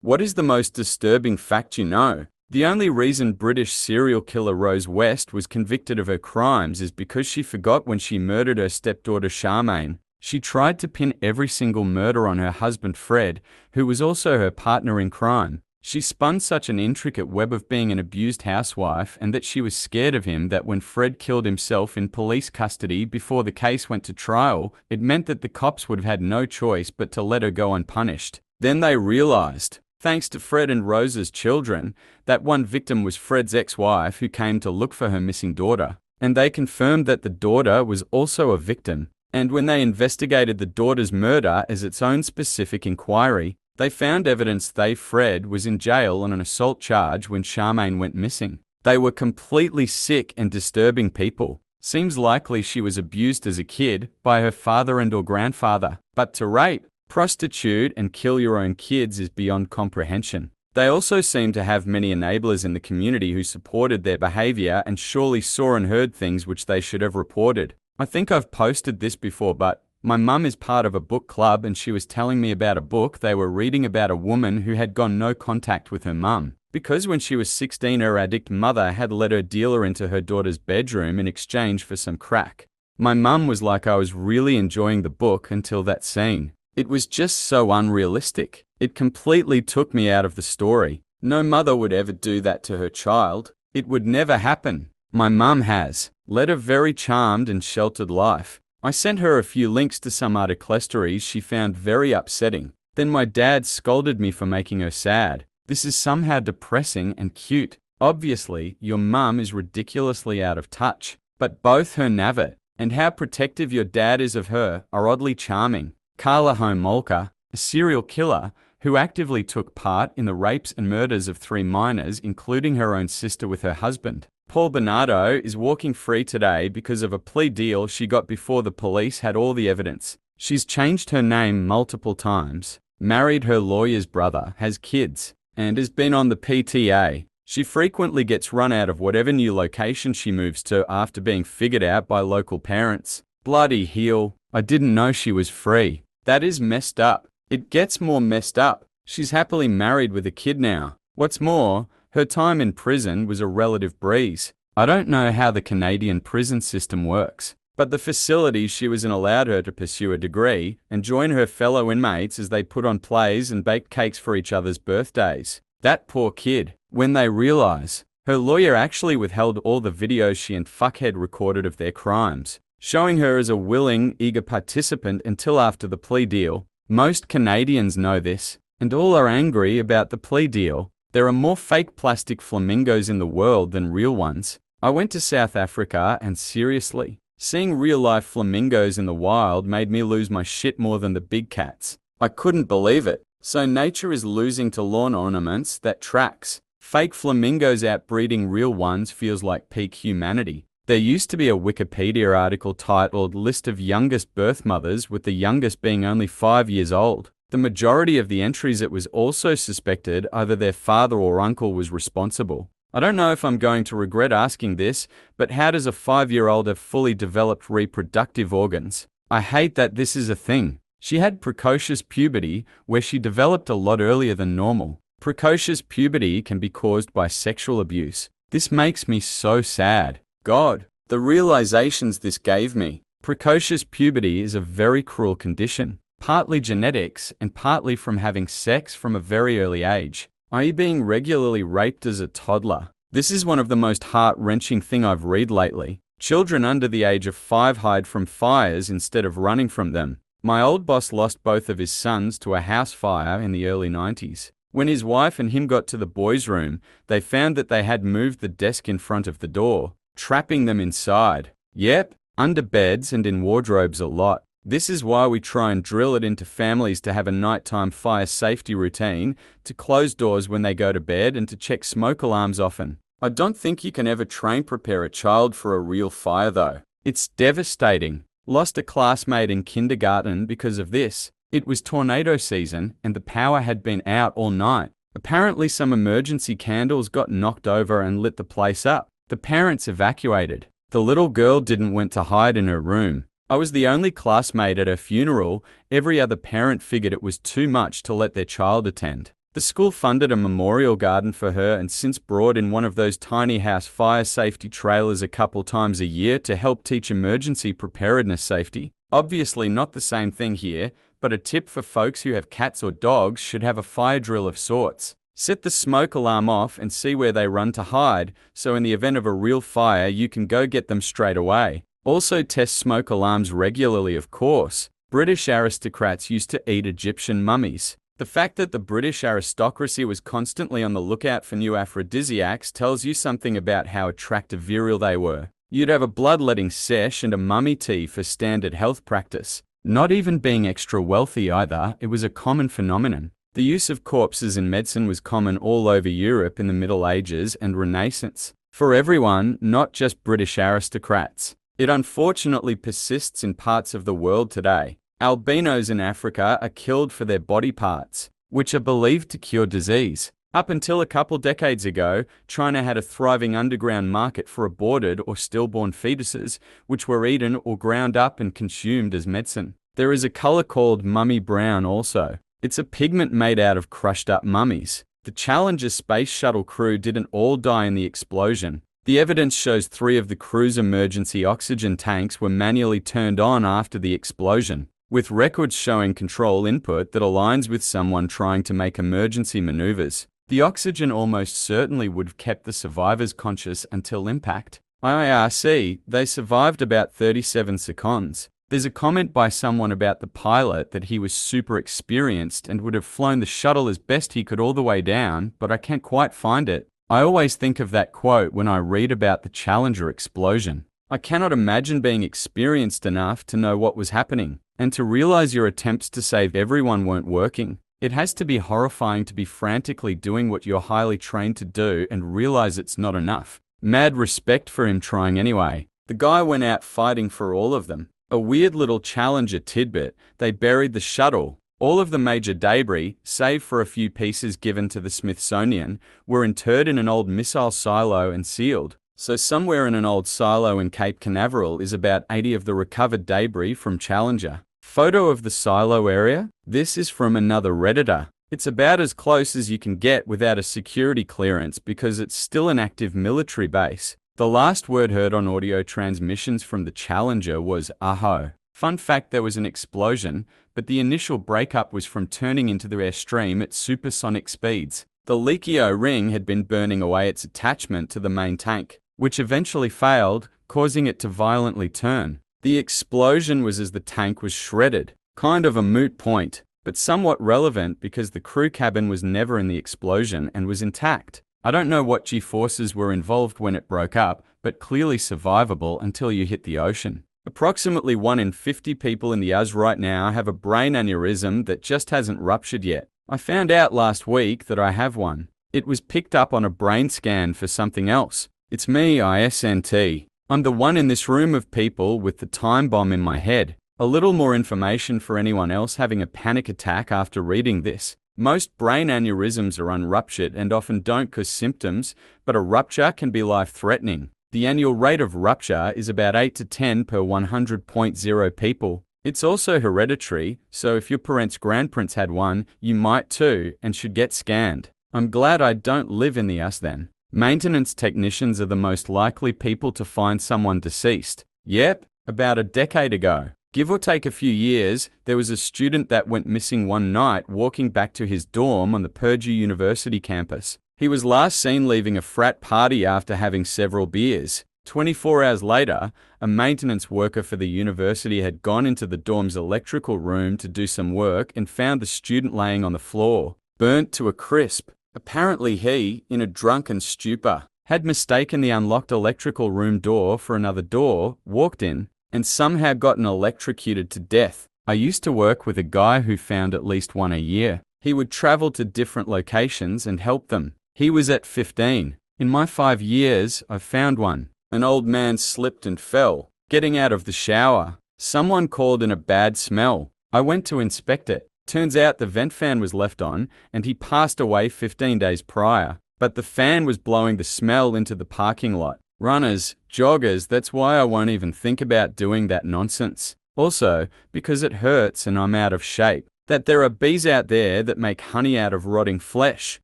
What is the most disturbing fact you know? The only reason British serial killer Rose West was convicted of her crimes is because she forgot when she murdered her stepdaughter Charmaine. She tried to pin every single murder on her husband Fred, who was also her partner in crime. She spun such an intricate web of being an abused housewife and that she was scared of him that when Fred killed himself in police custody before the case went to trial, it meant that the cops would have had no choice but to let her go unpunished. Then they realized, thanks to Fred and Rose's children, that one victim was Fred's ex-wife who came to look for her missing daughter. And they confirmed that the daughter was also a victim. And when they investigated the daughter's murder as its own specific inquiry, they found evidence Fred was in jail on an assault charge when Charmaine went missing. They were completely sick and disturbing people. Seems likely she was abused as a kid by her father and or grandfather. But to rape, prostitute and kill your own kids is beyond comprehension. They also seem to have many enablers in the community who supported their behavior and surely saw and heard things which they should have reported. I think I've posted this before, but my mum is part of a book club and she was telling me about a book they were reading about a woman who had gone no contact with her mum, because when she was 16 her addict mother had let her dealer into her daughter's bedroom in exchange for some crack. My mum was like, I was really enjoying the book until that scene. It was just so unrealistic. It completely took me out of the story. No mother would ever do that to her child. It would never happen. My mum has led a very charmed and sheltered life. I sent her a few links to some redditstories she found very upsetting. Then my dad scolded me for making her sad. This is somehow depressing and cute. Obviously, your mum is ridiculously out of touch. But both her Navit and how protective your dad is of her are oddly charming. Carla Homolka, a serial killer who actively took part in the rapes and murders of 3 minors, including her own sister with her husband. Paul Bernardo is walking free today because of a plea deal she got before the police had all the evidence. She's changed her name multiple times, married her lawyer's brother, has kids, and has been on the PTA. She frequently gets run out of whatever new location she moves to after being figured out by local parents. Bloody hell, I didn't know she was free. That is messed up. It gets more messed up. She's happily married with a kid now. What's more, her time in prison was a relative breeze. I don't know how the Canadian prison system works, but the facility she was in allowed her to pursue a degree and join her fellow inmates as they put on plays and baked cakes for each other's birthdays. That poor kid. When they realize, her lawyer actually withheld all the videos she and fuckhead recorded of their crimes, showing her as a willing, eager participant until after the plea deal. Most Canadians know this, and all are angry about the plea deal. There are more fake plastic flamingos in the world than real ones. I went to South Africa and seriously, seeing real-life flamingos in the wild made me lose my shit more than the big cats. I couldn't believe it. So nature is losing to lawn ornaments, that tracks. Fake flamingos outbreeding real ones feels like peak humanity. There used to be a Wikipedia article titled List of Youngest Birth Mothers, with the youngest being only 5 years old. The majority of the entries it was also suspected either their father or uncle was responsible. I don't know if I'm going to regret asking this, but how does a 5-year-old have fully developed reproductive organs? I hate that this is a thing. She had precocious puberty, where she developed a lot earlier than normal. Precocious puberty can be caused by sexual abuse. This makes me so sad. God, the realizations this gave me. Precocious puberty is a very cruel condition, partly genetics and partly from having sex from a very early age, i.e. being regularly raped as a toddler. This is one of the most heart-wrenching thing I've read lately. Children under the age of 5 hide from fires instead of running from them. My old boss lost both of his sons to a house fire in the early 90s. When his wife and him got to the boys' room, they found that they had moved the desk in front of the door, trapping them inside. Yep, under beds and in wardrobes a lot. This is why we try and drill it into families to have a nighttime fire safety routine, to close doors when they go to bed and to check smoke alarms often. I don't think you can ever prepare a child for a real fire though. It's devastating. Lost a classmate in kindergarten because of this. It was tornado season and the power had been out all night. Apparently some emergency candles got knocked over and lit the place up. The parents evacuated. The little girl didn't want to hide in her room. I was the only classmate at her funeral. Every other parent figured it was too much to let their child attend. The school funded a memorial garden for her and since brought in one of those tiny house fire safety trailers a couple times a year to help teach emergency preparedness safety. Obviously not the same thing here, but a tip for folks who have cats or dogs should have a fire drill of sorts. Set the smoke alarm off and see where they run to hide, so in the event of a real fire you can go get them straight away. Also test smoke alarms regularly, of course. British aristocrats used to eat Egyptian mummies. The fact that the British aristocracy was constantly on the lookout for new aphrodisiacs tells you something about how attractive virile they were. You'd have a bloodletting sesh and a mummy tea for standard health practice. Not even being extra wealthy either, it was a common phenomenon. The use of corpses in medicine was common all over Europe in the Middle Ages and Renaissance. For everyone, not just British aristocrats. It unfortunately persists in parts of the world today. Albinos in Africa are killed for their body parts, which are believed to cure disease. Up until a couple decades ago, China had a thriving underground market for aborted or stillborn fetuses, which were eaten or ground up and consumed as medicine. There is a color called mummy brown also. It's a pigment made out of crushed up mummies. The Challenger space shuttle crew didn't all die in the explosion. The evidence shows 3 of the crew's emergency oxygen tanks were manually turned on after the explosion, with records showing control input that aligns with someone trying to make emergency maneuvers. The oxygen almost certainly would have kept the survivors conscious until impact. IRC, they survived about 37 seconds. There's a comment by someone about the pilot that he was super experienced and would have flown the shuttle as best he could all the way down, but I can't quite find it. I always think of that quote when I read about the Challenger explosion. I cannot imagine being experienced enough to know what was happening, and to realize your attempts to save everyone weren't working. It has to be horrifying to be frantically doing what you're highly trained to do and realize it's not enough. Mad respect for him trying anyway. The guy went out fighting for all of them. A weird little Challenger tidbit, they buried the shuttle. All of the major debris, save for a few pieces given to the Smithsonian, were interred in an old missile silo and sealed. So somewhere in an old silo in Cape Canaveral is about 80 of the recovered debris from Challenger. Photo of the silo area? This is from another Redditor. It's about as close as you can get without a security clearance because it's still an active military base. The last word heard on audio transmissions from the Challenger was "aho." Fun fact, there was an explosion, but the initial breakup was from turning into the airstream at supersonic speeds. The leaky O-ring had been burning away its attachment to the main tank, which eventually failed, causing it to violently turn. The explosion was as the tank was shredded. Kind of a moot point, but somewhat relevant because the crew cabin was never in the explosion and was intact. I don't know what G-forces were involved when it broke up, but clearly survivable until you hit the ocean. Approximately 1 in 50 people in the US right now have a brain aneurysm that just hasn't ruptured yet. I found out last week that I have one. It was picked up on a brain scan for something else. It's me, ISNT. I'm the one in this room of people with the time bomb in my head. A little more information for anyone else having a panic attack after reading this. Most brain aneurysms are unruptured and often don't cause symptoms, but a rupture can be life-threatening. The annual rate of rupture is about 8 to 10 per 100.0 people. It's also hereditary, so if your parents' grandparents had one, you might too, and should get scanned. I'm glad I don't live in the US then. Maintenance technicians are the most likely people to find someone deceased. Yep, about a decade ago. Give or take a few years, there was a student that went missing one night walking back to his dorm on the Purdue University campus. He was last seen leaving a frat party after having several beers. 24 hours later, a maintenance worker for the university had gone into the dorm's electrical room to do some work and found the student laying on the floor, burnt to a crisp. Apparently he, in a drunken stupor, had mistaken the unlocked electrical room door for another door, walked in, and somehow gotten electrocuted to death. I used to work with a guy who found at least one a year. He would travel to different locations and help them. He was at 15. In my 5 years, I've found one. An old man slipped and fell, getting out of the shower. Someone called in a bad smell. I went to inspect it. Turns out the vent fan was left on, and he passed away 15 days prior. But the fan was blowing the smell into the parking lot. Runners, joggers, that's why I won't even think about doing that nonsense. Also, because it hurts and I'm out of shape. That there are bees out there that make honey out of rotting flesh,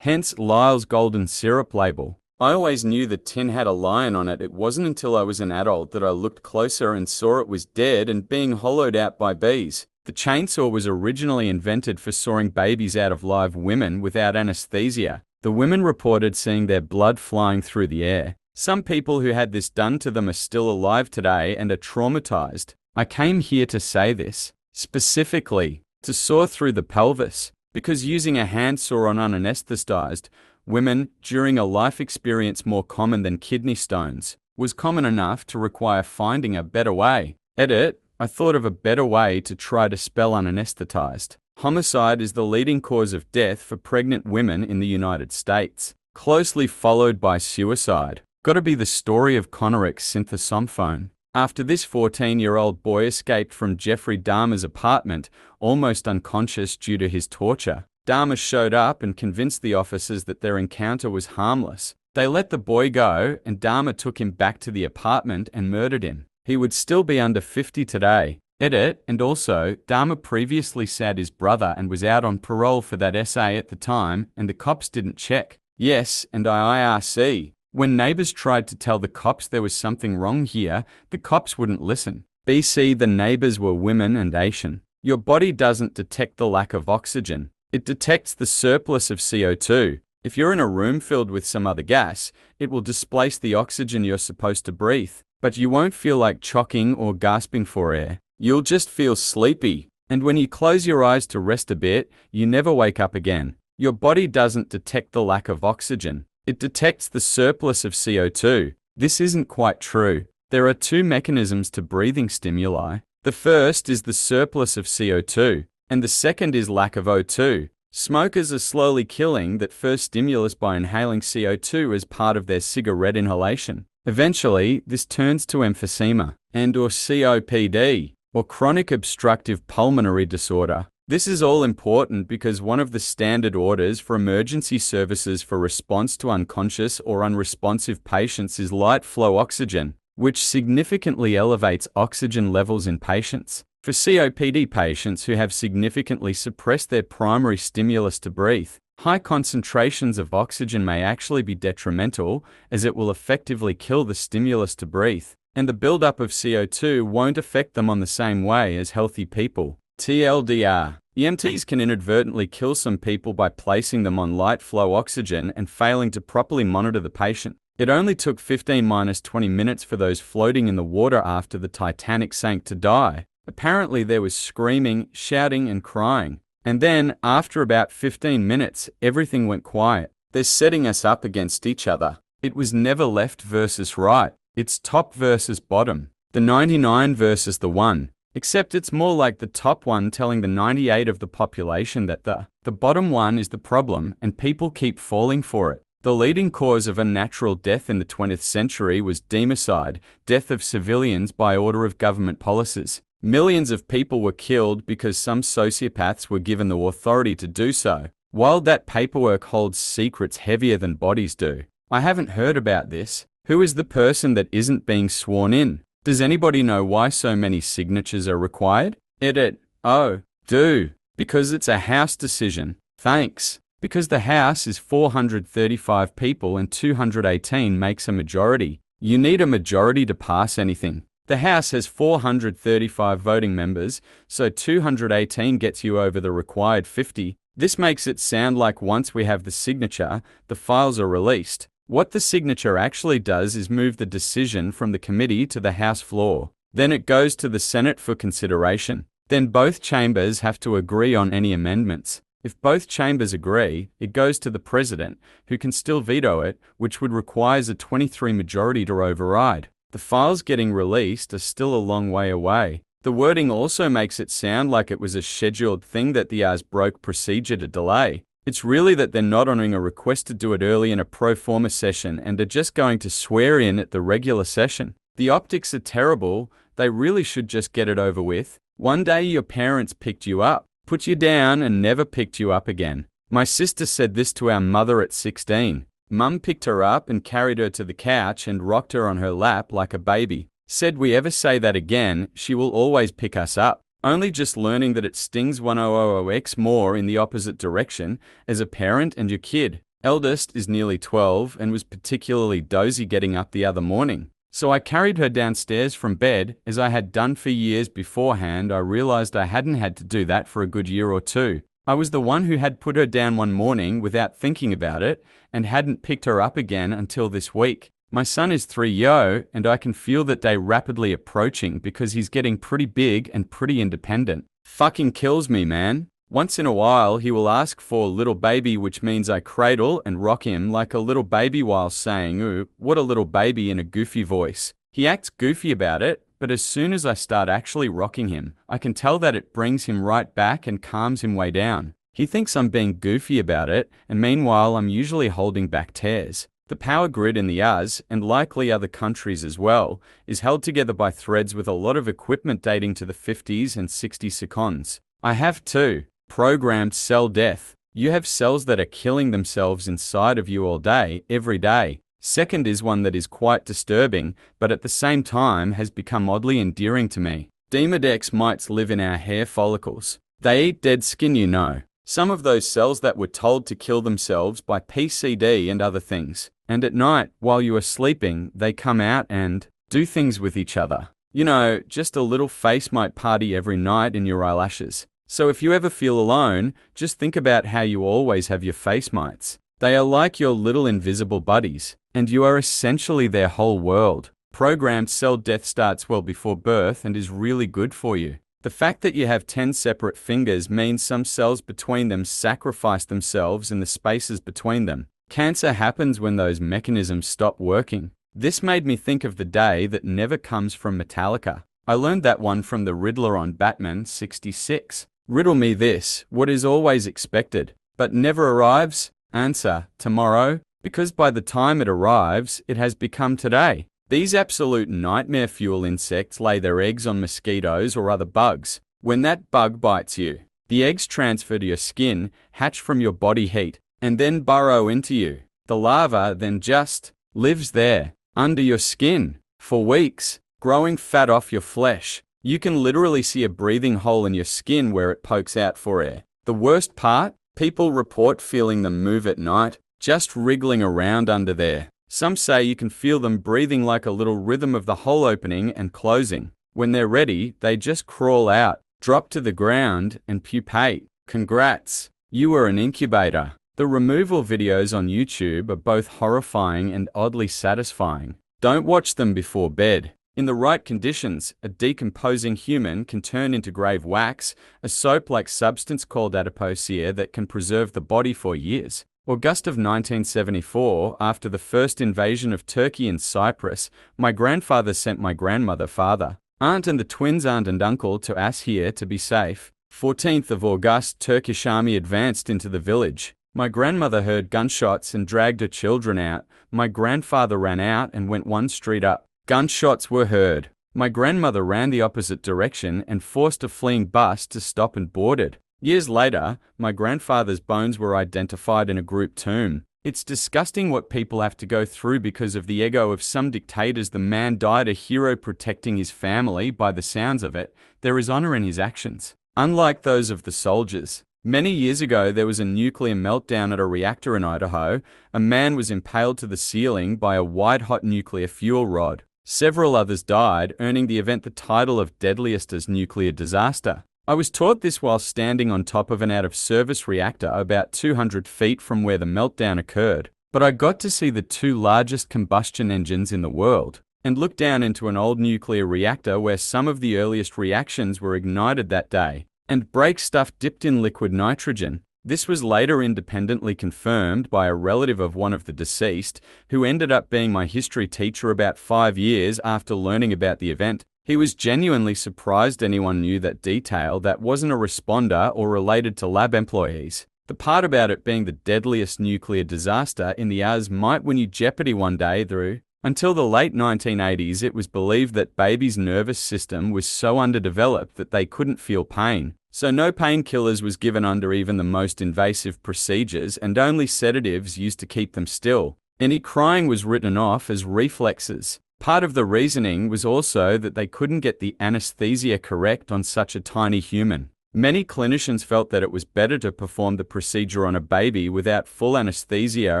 hence Lyle's golden syrup label. I always knew the tin had a lion on it. It wasn't until I was an adult that I looked closer and saw it was dead and being hollowed out by bees. The chainsaw was originally invented for sawing babies out of live women without anesthesia. The women reported seeing their blood flying through the air. Some people who had this done to them are still alive today and are traumatized. I came here to say this, specifically, to saw through the pelvis, because using a handsaw on unanesthetized women during a life experience more common than kidney stones was common enough to require finding a better way. Edit, I thought of a better way to try to spell unanesthetized. Homicide is the leading cause of death for pregnant women in the United States, closely followed by suicide. Gotta be the story of Connoric's synthesomphone. After this 14-year-old boy escaped from Jeffrey Dahmer's apartment, almost unconscious due to his torture, Dahmer showed up and convinced the officers that their encounter was harmless. They let the boy go, and Dahmer took him back to the apartment and murdered him. He would still be under 50 today. Edit, and also, Dahmer previously sad his brother and was out on parole for that essay at the time, and the cops didn't check. Yes, and IRC. When neighbors tried to tell the cops there was something wrong here, the cops wouldn't listen. BC, the neighbors were women and Asian. Your body doesn't detect the lack of oxygen. It detects the surplus of CO2. If you're in a room filled with some other gas, it will displace the oxygen you're supposed to breathe. But you won't feel like choking or gasping for air. You'll just feel sleepy. And when you close your eyes to rest a bit, you never wake up again. Your body doesn't detect the lack of oxygen. It detects the surplus of CO2. This isn't quite true. There are two mechanisms to breathing stimuli. The first is the surplus of CO2, and the second is lack of O2. Smokers are slowly killing that first stimulus by inhaling CO2 as part of their cigarette inhalation. Eventually, this turns to emphysema and/or COPD, or chronic obstructive pulmonary disorder. This is all important because one of the standard orders for emergency services for response to unconscious or unresponsive patients is light flow oxygen, which significantly elevates oxygen levels in patients. For COPD patients who have significantly suppressed their primary stimulus to breathe, high concentrations of oxygen may actually be detrimental, as it will effectively kill the stimulus to breathe, and the buildup of CO2 won't affect them on the same way as healthy people. TLDR. EMTs can inadvertently kill some people by placing them on light flow oxygen and failing to properly monitor the patient. It only took 15-20 minutes for those floating in the water after the Titanic sank to die. Apparently there was screaming, shouting, and crying. And then, after about 15 minutes, everything went quiet. They're setting us up against each other. It was never left versus right. It's top versus bottom. The 99 versus the 1. Except it's more like the top one telling the 98 of the population that the bottom one is the problem, and people keep falling for it. The leading cause of unnatural death in the 20th century was democide, death of civilians by order of government policies. Millions of people were killed because some sociopaths were given the authority to do so, while that paperwork holds secrets heavier than bodies do. I haven't heard about this. Who is the person that isn't being sworn in? Does anybody know why so many signatures are required? Edit. Oh, do. Because it's a House decision. Thanks. Because the House is 435 people and 218 makes a majority. You need a majority to pass anything. The House has 435 voting members, so 218 gets you over the required 50. This makes it sound like once we have the signature, the files are released. What the signature actually does is move the decision from the committee to the House floor. Then it goes to the Senate for consideration. Then both chambers have to agree on any amendments. If both chambers agree, it goes to the president, who can still veto it, which would require a 23 majority to override. The files getting released are still a long way away. The wording also makes it sound like it was a scheduled thing that the as-broke procedure to delay. It's really that they're not honoring a request to do it early in a pro forma session and are just going to swear in at the regular session. The optics are terrible. They really should just get it over with. One day your parents picked you up, put you down, and never picked you up again. My sister said this to our mother at 16. Mum picked her up and carried her to the couch and rocked her on her lap like a baby. Said we ever say that again, she will always pick us up. Only just learning that it stings 1000x more in the opposite direction as a parent and your kid. Eldest is nearly 12 and was particularly dozy getting up the other morning. So I carried her downstairs from bed, as I had done for years beforehand. I realized I hadn't had to do that for a good year or two. I was the one who had put her down one morning without thinking about it, and hadn't picked her up again until this week. My son is 3 and I can feel that day rapidly approaching because he's getting pretty big and pretty independent. Fucking kills me, man. Once in a while, he will ask for little baby, which means I cradle and rock him like a little baby while saying, "Ooh, what a little baby," in a goofy voice. He acts goofy about it, but as soon as I start actually rocking him, I can tell that it brings him right back and calms him way down. He thinks I'm being goofy about it, and meanwhile I'm usually holding back tears. The power grid in the US, and likely other countries as well, is held together by threads with a lot of equipment dating to the 50s and 60s seconds. I have too. Programmed cell death. You have cells that are killing themselves inside of you all day, every day. Second is one that is quite disturbing, but at the same time has become oddly endearing to me. Demodex mites live in our hair follicles. They eat dead skin, you know. Some of those cells that were told to kill themselves by PCD and other things. And at night, while you are sleeping, they come out and do things with each other. You know, just a little face mite party every night in your eyelashes. So if you ever feel alone, just think about how you always have your face mites. They are like your little invisible buddies, and you are essentially their whole world. Programmed cell death starts well before birth and is really good for you. The fact that you have 10 separate fingers means some cells between them sacrifice themselves in the spaces between them. Cancer happens when those mechanisms stop working. This made me think of the day that never comes from Metallica. I learned that one from the Riddler on Batman 66. Riddle me this, what is always expected, but never arrives? Answer, tomorrow, because by the time it arrives, it has become today. These absolute nightmare fuel insects lay their eggs on mosquitoes or other bugs. When that bug bites you, the eggs transfer to your skin, hatch from your body heat, and then burrow into you. The larva then just lives there, under your skin, for weeks, growing fat off your flesh. You can literally see a breathing hole in your skin where it pokes out for air. The worst part? People report feeling them move at night, just wriggling around under there. Some say you can feel them breathing like a little rhythm of the hole opening and closing. When they're ready, they just crawl out, drop to the ground, and pupate. Congrats! You were an incubator. The removal videos on YouTube are both horrifying and oddly satisfying. Don't watch them before bed. In the right conditions, a decomposing human can turn into grave wax, a soap-like substance called adipocere that can preserve the body for years. August of 1974, after the first invasion of Turkey and Cyprus, my grandfather sent my grandmother, father, aunt and the twins aunt and uncle to Ashir to be safe. 14th of August, Turkish army advanced into the village. My grandmother heard gunshots and dragged her children out. My grandfather ran out and went one street up. Gunshots were heard. My grandmother ran the opposite direction and forced a fleeing bus to stop and boarded. Years later, my grandfather's bones were identified in a group tomb. It's disgusting what people have to go through because of the ego of some dictators. The man died a hero protecting his family. By the sounds of it, there is honor in his actions, unlike those of the soldiers. Many years ago, there was a nuclear meltdown at a reactor in Idaho. A man was impaled to the ceiling by a white-hot nuclear fuel rod. Several others died, earning the event the title of deadliest as nuclear disaster. I was taught this while standing on top of an out-of-service reactor about 200 feet from where the meltdown occurred. But I got to see the two largest combustion engines in the world, and look down into an old nuclear reactor where some of the earliest reactions were ignited that day, and break stuff dipped in liquid nitrogen. This was later independently confirmed by a relative of one of the deceased, who ended up being my history teacher about 5 years after learning about the event. He was genuinely surprised anyone knew that detail that wasn't a responder or related to lab employees. The part about it being the deadliest nuclear disaster in the US might win you Jeopardy one day through. Until the late 1980s, it was believed that babies' nervous system was so underdeveloped that they couldn't feel pain. So no painkillers was given under even the most invasive procedures, and only sedatives used to keep them still. Any crying was written off as reflexes. Part of the reasoning was also that they couldn't get the anesthesia correct on such a tiny human. Many clinicians felt that it was better to perform the procedure on a baby without full anesthesia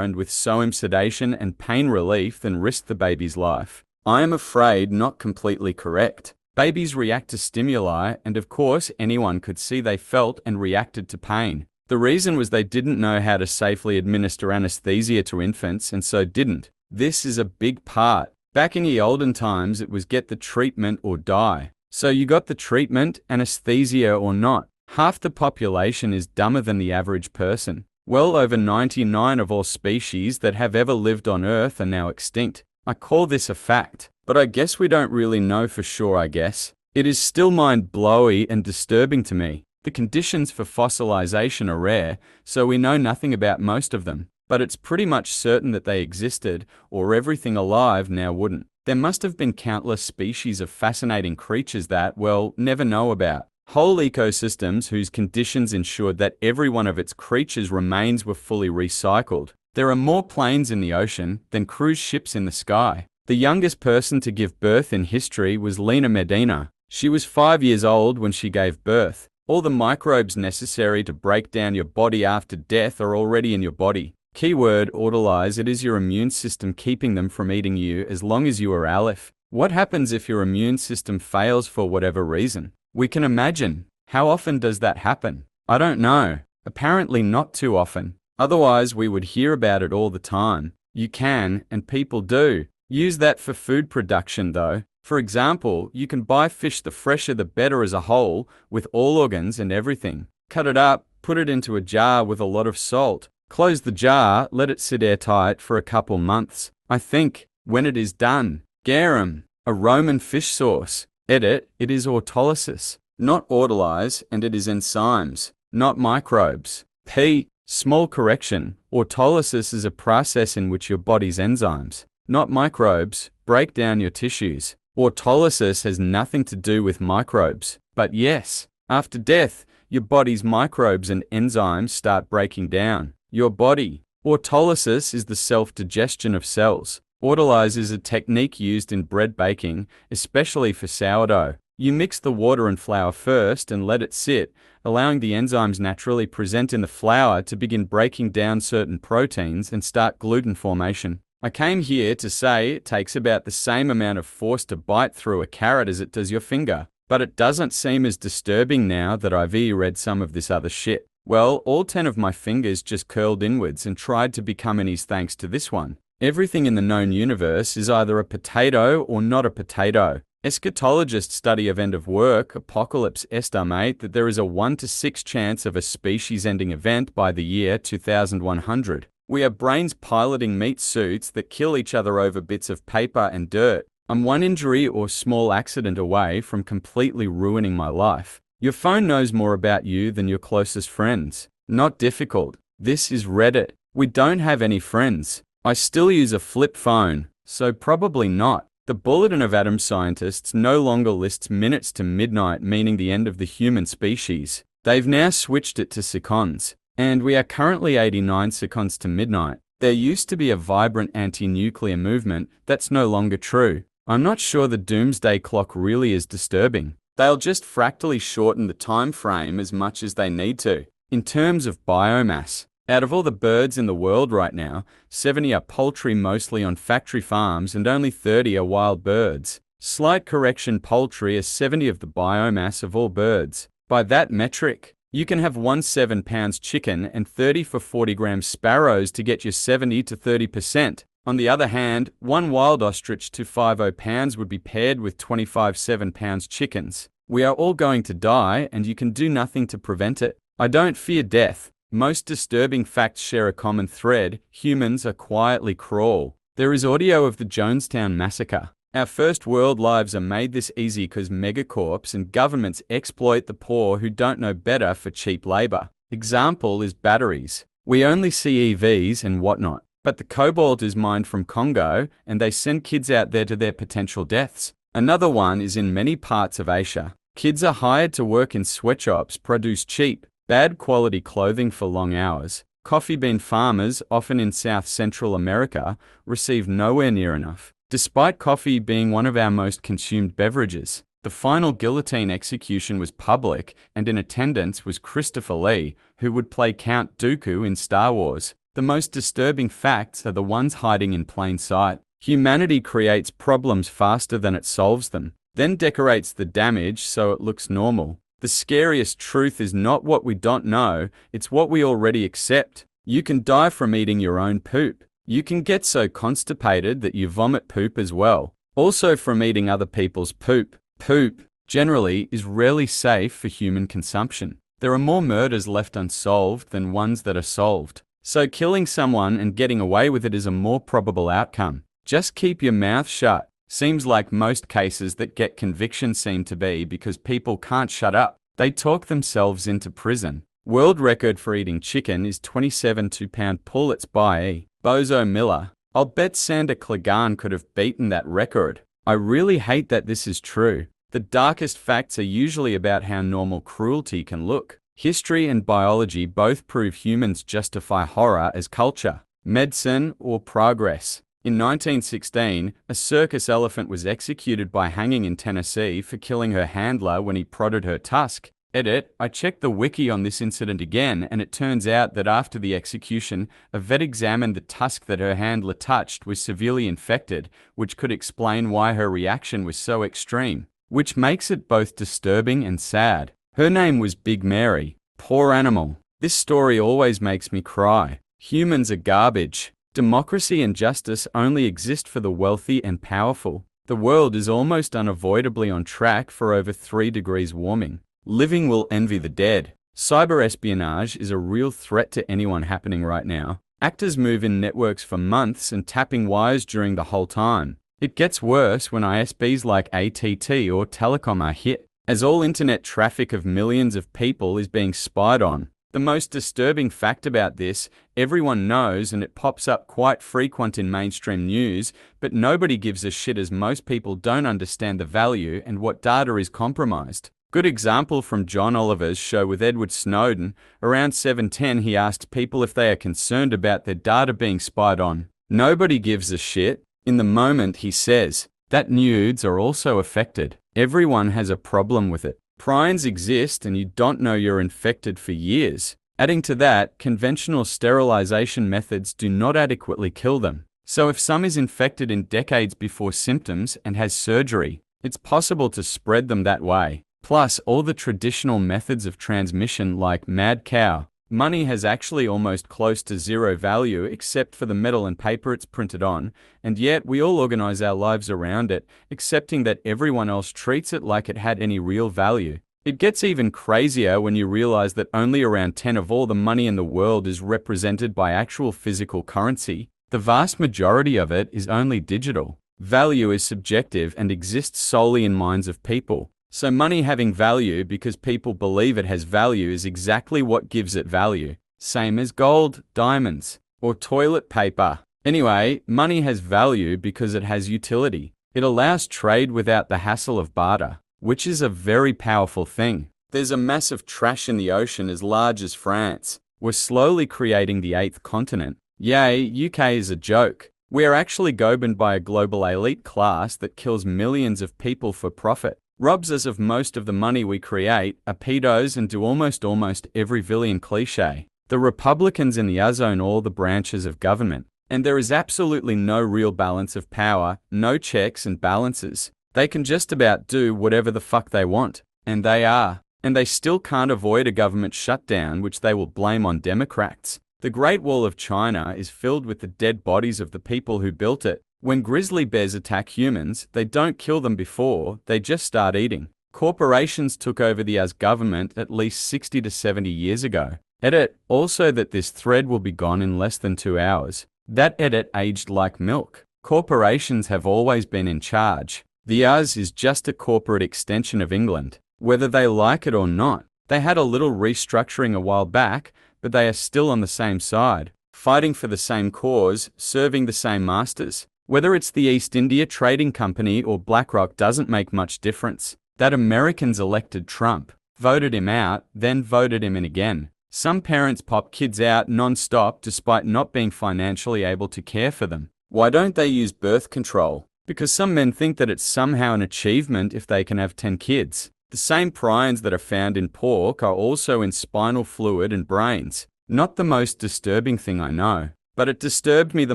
and with SOEM sedation and pain relief than risk the baby's life. I am afraid not completely correct. Babies react to stimuli, and of course anyone could see they felt and reacted to pain. The reason was they didn't know how to safely administer anesthesia to infants and so didn't. This is a big part. Back in the olden times it was get the treatment or die. So you got the treatment, anesthesia or not. Half the population is dumber than the average person. Well over 99 of all species that have ever lived on Earth are now extinct. I call this a fact, but I guess we don't really know for sure, I guess. It is still mind-blowing and disturbing to me. The conditions for fossilization are rare, so we know nothing about most of them, but it's pretty much certain that they existed, or everything alive now wouldn't. There must have been countless species of fascinating creatures that, well, never know about. Whole ecosystems whose conditions ensured that every one of its creatures' remains were fully recycled. There are more planes in the ocean than cruise ships in the sky. The youngest person to give birth in history was Lena Medina. She was 5 years old when she gave birth. All the microbes necessary to break down your body after death are already in your body. Keyword autolyze, it is your immune system keeping them from eating you as long as you are alive. What happens if your immune system fails for whatever reason? We can imagine. How often does that happen? I don't know. Apparently not too often. Otherwise we would hear about it all the time. You can, and people do, use that for food production though. For example, you can buy fish, the fresher the better as a whole, with all organs and everything. Cut it up, put it into a jar with a lot of salt. Close the jar, let it sit airtight for a couple months. I think, when it is done, garum, a Roman fish sauce. Edit, it is autolysis, not autolyze, and it is enzymes, not microbes. P. Small correction, autolysis is a process in which your body's enzymes, not microbes, break down your tissues. Autolysis has nothing to do with microbes. But yes, after death, your body's microbes and enzymes start breaking down. Your body. Autolysis is the self-digestion of cells. Autolyze is a technique used in bread baking, especially for sourdough. You mix the water and flour first and let it sit, allowing the enzymes naturally present in the flour to begin breaking down certain proteins and start gluten formation. I came here to say it takes about the same amount of force to bite through a carrot as it does your finger, but it doesn't seem as disturbing now that I've read some of this other shit. Well, all 10 of my fingers just curled inwards and tried to become innies thanks to this one. Everything in the known universe is either a potato or not a potato. Eschatologists study of end of work, apocalypse estimate that there is a 1 to 6 chance of a species-ending event by the year 2100. We are brains piloting meat suits that kill each other over bits of paper and dirt. I'm one injury or small accident away from completely ruining my life. Your phone knows more about you than your closest friends. Not difficult. This is Reddit. We don't have any friends. I still use a flip phone, so probably not. The Bulletin of Atom Scientists no longer lists minutes to midnight, meaning the end of the human species. They've now switched it to seconds, and we are currently 89 seconds to midnight. There used to be a vibrant anti-nuclear movement. That's no longer true. I'm not sure the doomsday clock really is disturbing. They'll just fractally shorten the time frame as much as they need to. In terms of biomass, out of all the birds in the world right now, 70 are poultry, mostly on factory farms, and only 30 are wild birds. Slight correction, poultry is 70 of the biomass of all birds. By that metric, you can have 1 7-pound chicken and 30 for 40-gram sparrows to get your 70 to 30%. On the other hand, 1 wild ostrich to 50 pounds would be paired with 25 7-pound chickens. We are all going to die, and you can do nothing to prevent it. I don't fear death. Most disturbing facts share a common thread. Humans are quietly cruel. There is audio of the Jonestown massacre. Our first world lives are made this easy because megacorps and governments exploit the poor who don't know better for cheap labor. Example is batteries. We only see EVs and whatnot. But the cobalt is mined from Congo, and they send kids out there to their potential deaths. Another one is in many parts of Asia. Kids are hired to work in sweatshops, produce cheap, bad quality clothing for long hours. Coffee bean farmers, often in South Central America, receive nowhere near enough. Despite coffee being one of our most consumed beverages, the final guillotine execution was public, and in attendance was Christopher Lee, who would play Count Dooku in Star Wars. The most disturbing facts are the ones hiding in plain sight. Humanity creates problems faster than it solves them, then decorates the damage so it looks normal. The scariest truth is not what we don't know, it's what we already accept. You can die from eating your own poop. You can get so constipated that you vomit poop as well. Also from eating other people's poop. Poop, generally, is rarely safe for human consumption. There are more murders left unsolved than ones that are solved. So killing someone and getting away with it is a more probable outcome. Just keep your mouth shut. Seems like most cases that get conviction seem to be because people can't shut up. They talk themselves into prison. World record for eating chicken is 27 2-pound pullets by Bozo Miller. I'll bet Sander Clegane could have beaten that record. I really hate that this is true. The darkest facts are usually about how normal cruelty can look. History and biology both prove humans justify horror as culture, medicine, or progress. In 1916, a circus elephant was executed by hanging in Tennessee for killing her handler when he prodded her tusk. Edit, I checked the wiki on this incident again, and it turns out that after the execution, a vet examined the tusk that her handler touched was severely infected, which could explain why her reaction was so extreme, which makes it both disturbing and sad. Her name was Big Mary. Poor animal. This story always makes me cry. Humans are garbage. Democracy and justice only exist for the wealthy and powerful. The world is almost unavoidably on track for over 3 degrees warming. Living will envy the dead. Cyber espionage is a real threat to anyone happening right now. Actors move in networks for months and tapping wires during the whole time. It gets worse when ISPs like AT&T or Telecom are hit, as all internet traffic of millions of people is being spied on. The most disturbing fact about this, everyone knows and it pops up quite frequent in mainstream news, but nobody gives a shit as most people don't understand the value and what data is compromised. Good example from John Oliver's show with Edward Snowden. Around 7:10 he asked people if they are concerned about their data being spied on. Nobody gives a shit. In the moment he says, that nudes are also affected. Everyone has a problem with it. Prions exist and you don't know you're infected for years. Adding to that, conventional sterilization methods do not adequately kill them. So if some is infected in decades before symptoms and has surgery, it's possible to spread them that way. Plus, all the traditional methods of transmission like mad cow. Money has actually almost close to zero value except for the metal and paper it's printed on, and yet we all organize our lives around it, accepting that everyone else treats it like it had any real value. It gets even crazier when you realize that only around 10 of all the money in the world is represented by actual physical currency. The vast majority of it is only digital. Value is subjective and exists solely in minds of people. So money having value because people believe it has value is exactly what gives it value. Same as gold, diamonds, or toilet paper. Anyway, money has value because it has utility. It allows trade without the hassle of barter, which is a very powerful thing. There's a massive trash in the ocean as large as France. We're slowly creating the 8th continent. Yay, UK is a joke. We are actually governed by a global elite class that kills millions of people for profit. Robs us of most of the money we create, are pedos and do almost every villain cliche. The Republicans in the US own all the branches of government, and there is absolutely no real balance of power, no checks and balances. They can just about do whatever the fuck they want, and they are. And they still can't avoid a government shutdown which they will blame on Democrats. The Great Wall of China is filled with the dead bodies of the people who built it. When grizzly bears attack humans, they don't kill them before, they just start eating. Corporations took over the US government at least 60 to 70 years ago. Edit, also that this thread will be gone in less than 2 hours. That edit aged like milk. Corporations have always been in charge. The US is just a corporate extension of England, whether they like it or not. They had a little restructuring a while back, but they are still on the same side, fighting for the same cause, serving the same masters. Whether it's the East India Trading Company or BlackRock doesn't make much difference. That Americans elected Trump, voted him out, then voted him in again. Some parents pop kids out non-stop despite not being financially able to care for them. Why don't they use birth control? because some men think that it's somehow an achievement if they can have 10 kids. The same prions that are found in pork are also in spinal fluid and brains. Not the most disturbing thing I know, but it disturbed me the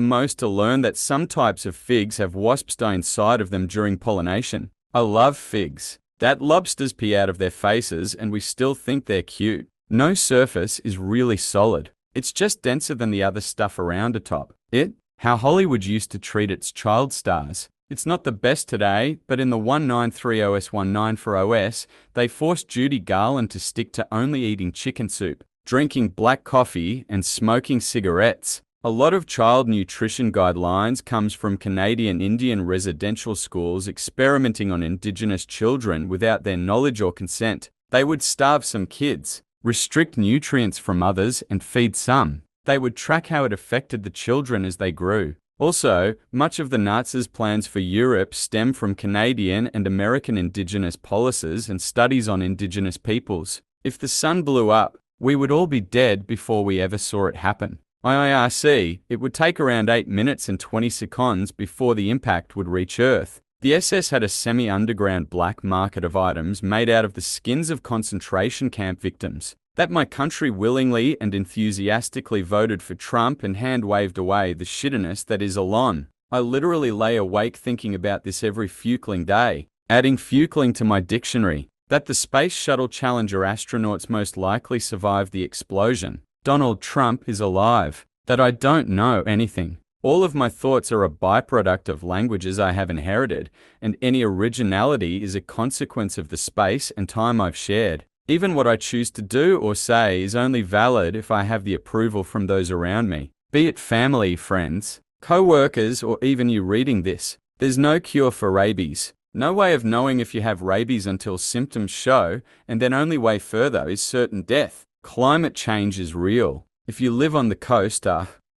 most to learn that some types of figs have wasps die inside of them during pollination. I love figs. That lobsters pee out of their faces and we still think they're cute. No surface is really solid. It's just denser than the other stuff around atop it. How Hollywood used to treat its child stars. It's not the best today, but in the 1930s-19 for OS, they forced Judy Garland to stick to only eating chicken soup, drinking black coffee, and smoking cigarettes. A lot of child nutrition guidelines comes from Canadian Indian residential schools experimenting on Indigenous children without their knowledge or consent. They would starve some kids, restrict nutrients from others, and feed some. They would track how it affected the children as they grew. Also, much of the Nazis' plans for Europe stem from Canadian and American Indigenous policies and studies on Indigenous peoples. If the sun blew up, we would all be dead before we ever saw it happen. IIRC, it would take around 8 minutes and 20 seconds before the impact would reach Earth. The SS had a semi-underground black market of items made out of the skins of concentration camp victims. That my country willingly and enthusiastically voted for Trump and hand-waved away the shittiness that is Elon. I literally lay awake thinking about this every fucking day, adding fucking to my dictionary. That the Space Shuttle Challenger astronauts most likely survived the explosion. Donald Trump is alive. That I don't know anything. All of my thoughts are a byproduct of languages I have inherited, and any originality is a consequence of the space and time I've shared. Even what I choose to do or say is only valid if I have the approval from those around me, be it family, friends, co-workers, or even you reading this. There's no cure for rabies. No way of knowing if you have rabies until symptoms show, and then only way further is certain death. Climate change is real. If you live on the coast,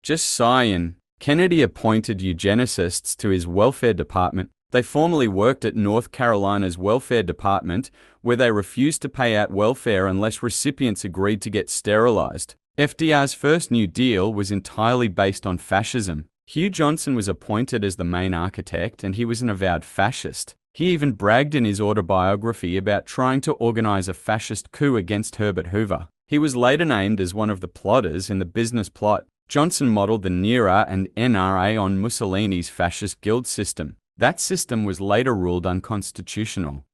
just sigh in. Kennedy appointed eugenicists to his welfare department. They formerly worked at North Carolina's welfare department, where they refused to pay out welfare unless recipients agreed to get sterilized. FDR's first New Deal was entirely based on fascism. Hugh Johnson was appointed as the main architect, and he was an avowed fascist. He even bragged in his autobiography about trying to organize a fascist coup against Herbert Hoover. He was later named as one of the plotters in the business plot. Johnson modeled the NERA and NRA on Mussolini's fascist guild system. That system was later ruled unconstitutional.